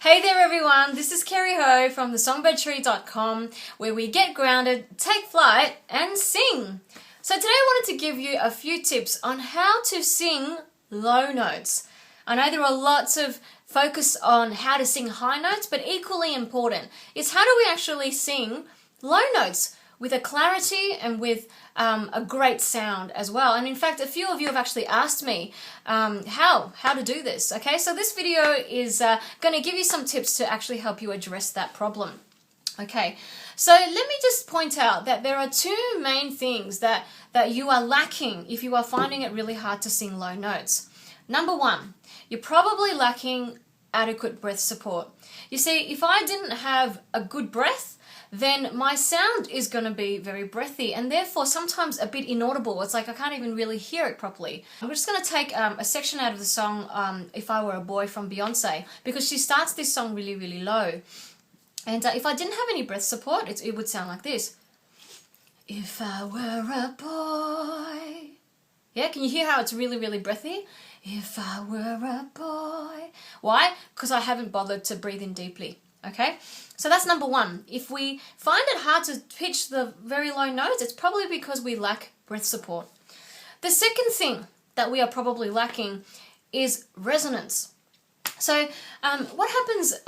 Hey there everyone, this is Kerri Ho from the Songbird where we get grounded, take flight and sing. So today I wanted to give you a few tips on how to sing low notes. I know there are lots of focus on how to sing high notes, but equally important is how do we actually sing low notes with a clarity and with a great sound as well. And in fact, a few of you have actually asked me how to do this. Okay, so this video is going to give you some tips to actually help you address that problem. Okay, so let me just point out that there are two main things that you are lacking if you are finding it really hard to sing low notes. Number one, you're probably lacking adequate breath support. You see, if I didn't have a good breath, then my sound is going to be very breathy and therefore sometimes a bit inaudible. It's like I can't even really hear it properly. I'm just going to take a section out of the song If I Were a Boy from Beyonce, because she starts this song really, really low. And if I didn't have any breath support, it would sound like this. If I were a boy. Yeah, can you hear how it's really, really breathy? If I were a boy. Why? Because I haven't bothered to breathe in deeply. Okay, so that's number one. If we find it hard to pitch the very low notes, it's probably because we lack breath support. The second thing that we are probably lacking is resonance. So what happens,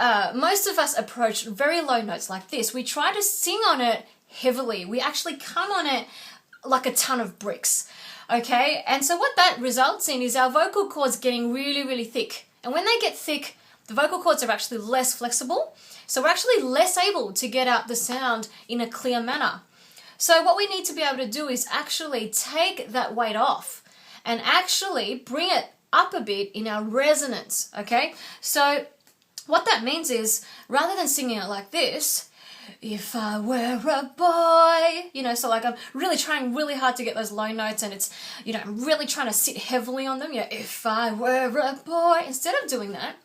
most of us approach very low notes like this. We try to sing on it heavily. We actually come on it like a ton of bricks. Okay, and so what that results in is our vocal cords getting really, really thick. And when they get thick, the vocal cords are actually less flexible, so we're actually less able to get out the sound in a clear manner. So what we need to be able to do is actually take that weight off and actually bring it up a bit in our resonance, okay? So what that means is, rather than singing it like this, if I were a boy, you know, so like I'm really trying really hard to get those low notes and it's, you know, I'm really trying to sit heavily on them, you know, if I were a boy. Instead of doing that,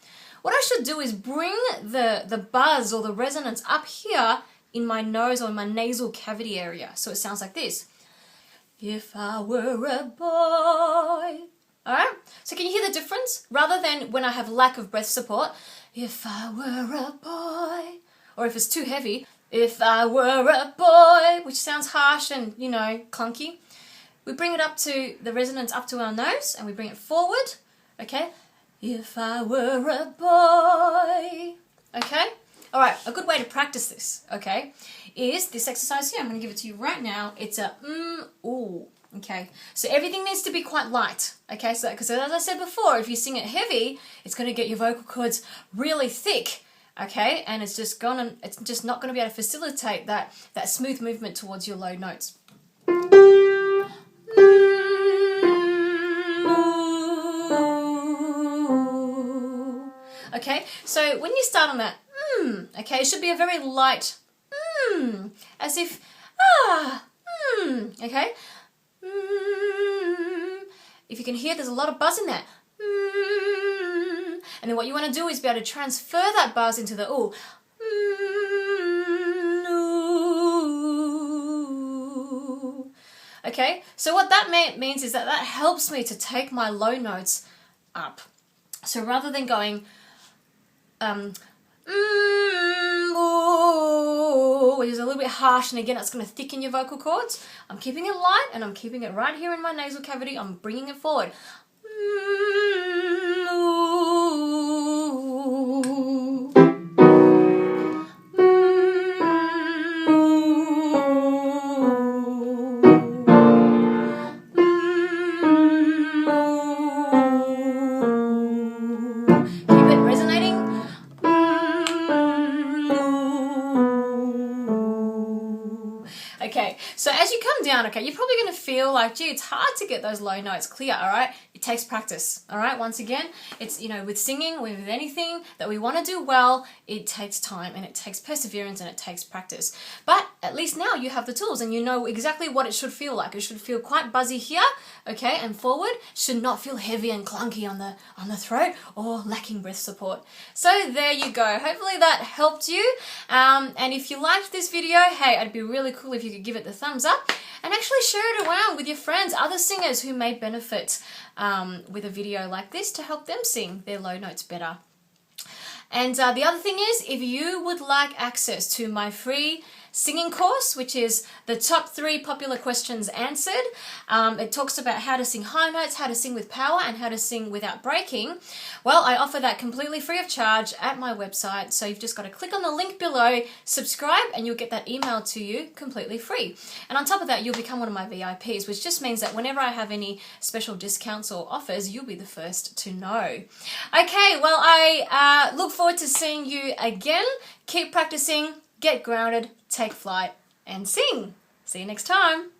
what I should do is bring the buzz or the resonance up here in my nose or in my nasal cavity area. So it sounds like this. If I were a boy. Alright? So can you hear the difference? Rather than when I have lack of breath support, if I were a boy. Or if it's too heavy, if I were a boy, which sounds harsh and, you know, clunky. We bring it up to the resonance up to our nose and we bring it forward. Okay? If I were a boy. Okay? Alright, a good way to practice this, okay, is this exercise here. I'm going to give it to you right now. It's a ooh. Okay, so everything needs to be quite light. Okay, so because as I said before, if you sing it heavy, it's going to get your vocal cords really thick. Okay, and it's just not going to be able to facilitate that smooth movement towards your low notes. Okay, so when you start on that, okay, it should be a very light, as if, okay. If you can hear, there's a lot of buzz in that. And then what you want to do is be able to transfer that buzz into the ooh. Okay, so what that means is that helps me to take my low notes up. So rather than going which is a little bit harsh, and again it's going to thicken your vocal cords, I'm keeping it light and I'm keeping it right here in my nasal cavity. I'm bringing it forward. Okay, so as you come down, okay, you're probably going to feel like, gee, it's hard to get those low notes clear, all right? It takes practice, all right? Once again, it's, you know, with singing, with anything that we want to do well, it takes time and it takes perseverance and it takes practice. But at least now you have the tools and you know exactly what it should feel like. It should feel quite buzzy here, okay, and forward. Should not feel heavy and clunky on the throat or lacking breath support. So there you go. Hopefully that helped you. And if you liked this video, hey, it'd be really cool if you could give it the thumbs up and actually share it around with your friends, other singers who may benefit with a video like this to help them sing their low notes better. And the other thing is, if you would like access to my free singing course, which is the top 3 popular questions answered, it talks about how to sing high notes, how to sing with power, and how to sing without breaking. Well, I offer that completely free of charge at my website, so you've just got to click on the link below, subscribe, and you'll get that email to you completely free. And on top of that, you'll become one of my VIPs, which just means that whenever I have any special discounts or offers, you'll be the first to know. Okay, well, I look forward to seeing you again. Keep practicing, get grounded, take flight, and sing. See you next time.